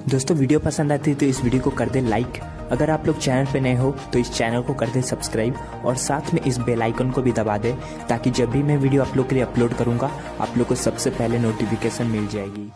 दोस्तों वीडियो पसंद आती है तो इस वीडियो को कर दे लाइक। अगर आप लोग चैनल पे नए हो तो इस चैनल को कर दे सब्सक्राइब और साथ में इस बेल आइकन को भी दबा दे ताकि जब भी मैं वीडियो आप लोग के लिए अपलोड करूंगा आप लोग को सबसे पहले नोटिफिकेशन मिल जाएगी।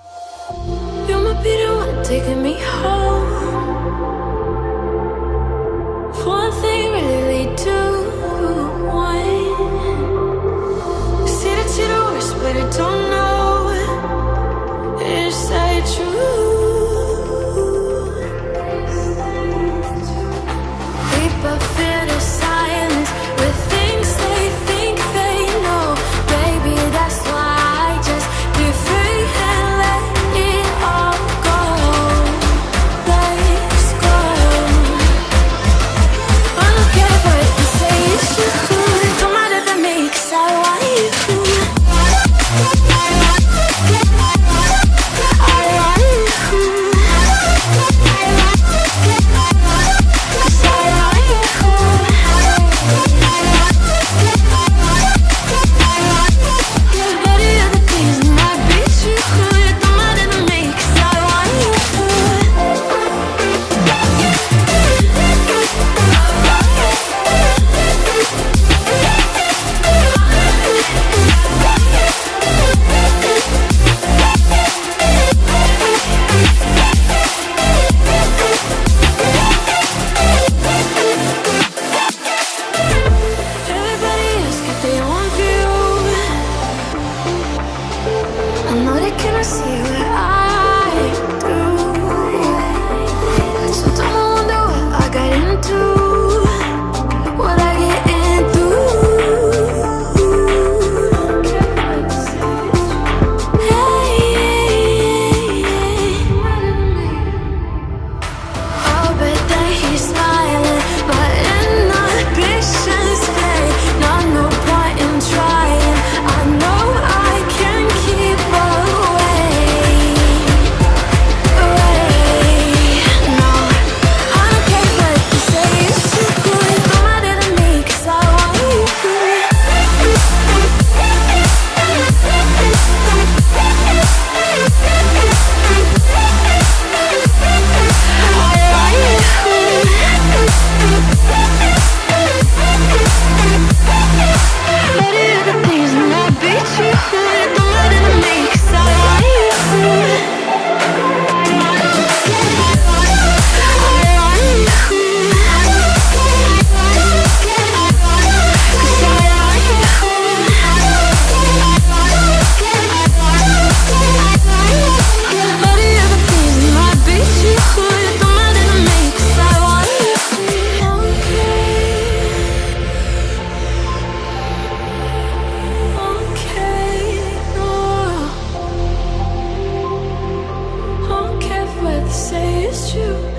Say it's true.